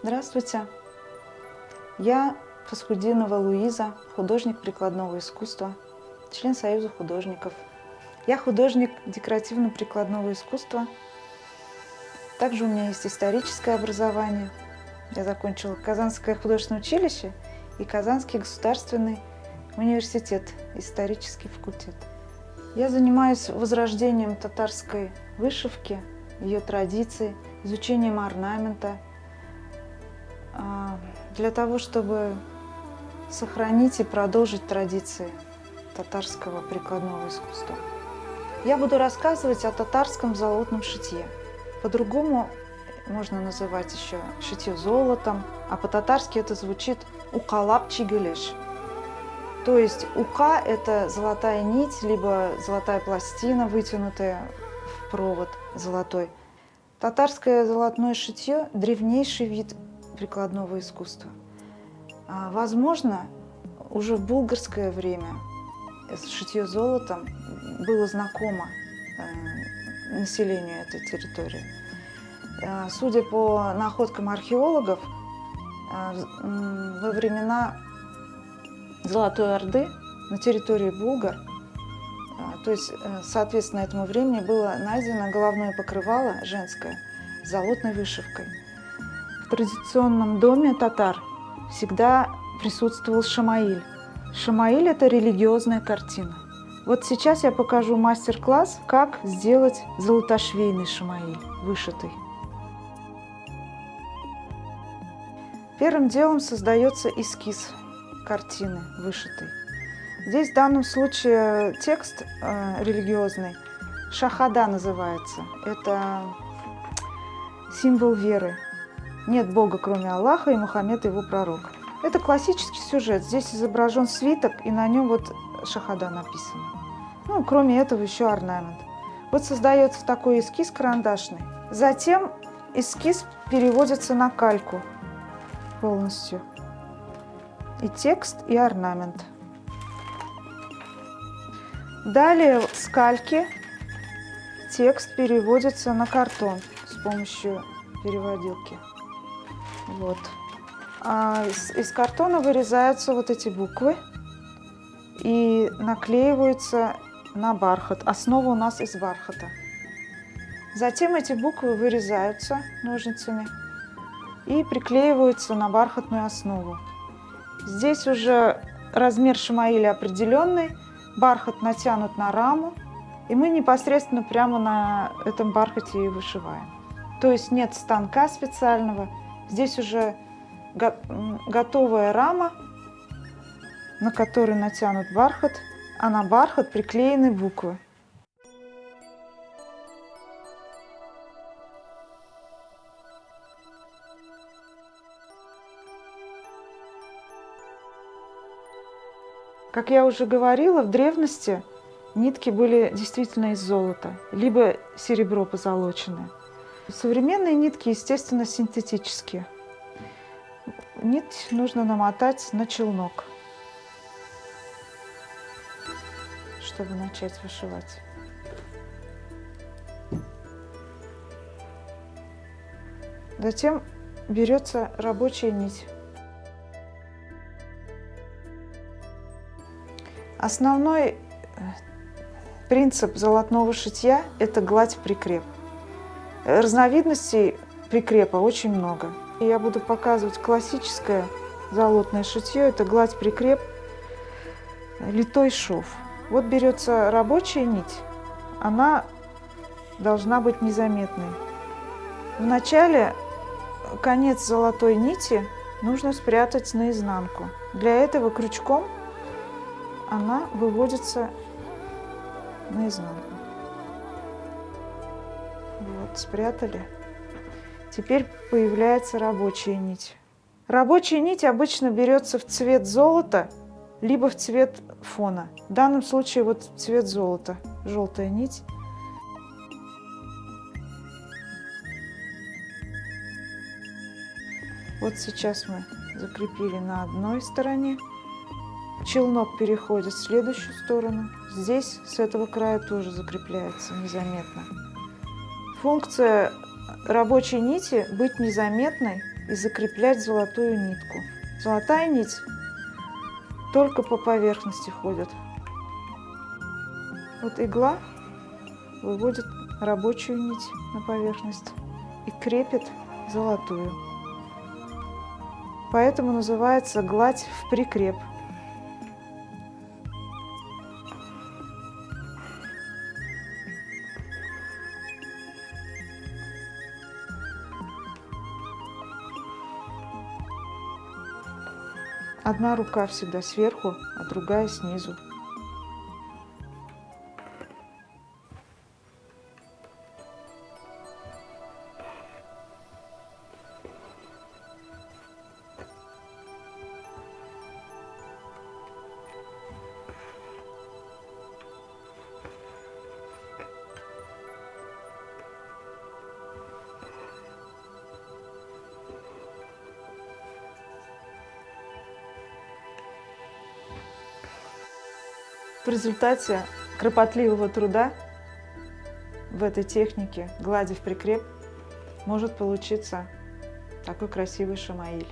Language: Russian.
Здравствуйте, я Фасхудинова Луиза, художник прикладного искусства, член Союза художников. Я художник декоративно-прикладного искусства. Также у меня есть историческое образование. Я закончила Казанское художественное училище и Казанский государственный университет, исторический факультет. Я занимаюсь возрождением татарской вышивки, ее традиций, изучением орнамента, для того, чтобы сохранить и продолжить традиции татарского прикладного искусства. Я буду рассказывать о татарском золотном шитье. По-другому можно называть еще шитье золотом, а по-татарски это звучит укалап чигелеш. То есть ука – это золотая нить, либо золотая пластина, вытянутая в провод золотой. Татарское золотное шитье – древнейший вид прикладного искусства. Возможно, уже в булгарское время шитье золотом было знакомо населению этой территории. Судя по находкам археологов, во времена Золотой Орды на территории булгар, то есть, соответственно, этому времени было найдено головное покрывало женское с золотной вышивкой. В традиционном доме татар всегда присутствовал шамаиль. Шамаиль – это религиозная картина. Вот сейчас я покажу мастер-класс, как сделать золотошвейный шамаиль, вышитый. Первым делом создается эскиз картины вышитой. Здесь в данном случае текст религиозный, шахада называется. Это символ веры. Нет Бога, кроме Аллаха, и Мухаммед его пророк. Это классический сюжет. Здесь изображен свиток, и на нем вот шахада написана. Ну, кроме этого, еще орнамент. Вот создается такой эскиз карандашный. Затем эскиз переводится на кальку полностью. И текст, и орнамент. Далее с кальки текст переводится на картон с помощью переводилки. Вот. А из картона вырезаются вот эти буквы и наклеиваются на бархат. Основа у нас из бархата. Затем эти буквы вырезаются ножницами и приклеиваются на бархатную основу. Здесь уже размер шамаиля определенный, бархат натянут на раму, и мы непосредственно прямо на этом бархате и вышиваем. То есть нет станка специального, здесь уже готовая рама, на которой натянут бархат, а на бархат приклеены буквы. Как я уже говорила, в древности нитки были действительно из золота, либо серебро позолоченное. Современные нитки, естественно, синтетические. Нить нужно намотать на челнок, чтобы начать вышивать. Затем берется рабочая нить. Основной принцип золотного шитья – это гладь-прикреп. Разновидностей прикрепа очень много. Я буду показывать классическое золотное шитье. Это гладь-прикреп, литой шов. Вот берется рабочая нить, она должна быть незаметной. Вначале конец золотой нити нужно спрятать наизнанку. Для этого крючком она выводится наизнанку. Вот, спрятали. Теперь появляется рабочая нить. Рабочая нить обычно берется в цвет золота, либо в цвет фона. В данном случае вот цвет золота, желтая нить. Вот сейчас мы закрепили на одной стороне. Челнок переходит в следующую сторону. Здесь с этого края тоже закрепляется незаметно. Функция рабочей нити – быть незаметной и закреплять золотую нитку. Золотая нить только по поверхности ходит. Вот игла выводит рабочую нить на поверхность и крепит золотую. Поэтому называется гладь в прикреп. Одна рука всегда сверху, а другая снизу. В результате кропотливого труда в этой технике глади в прикреп может получиться такой красивый шамаиль.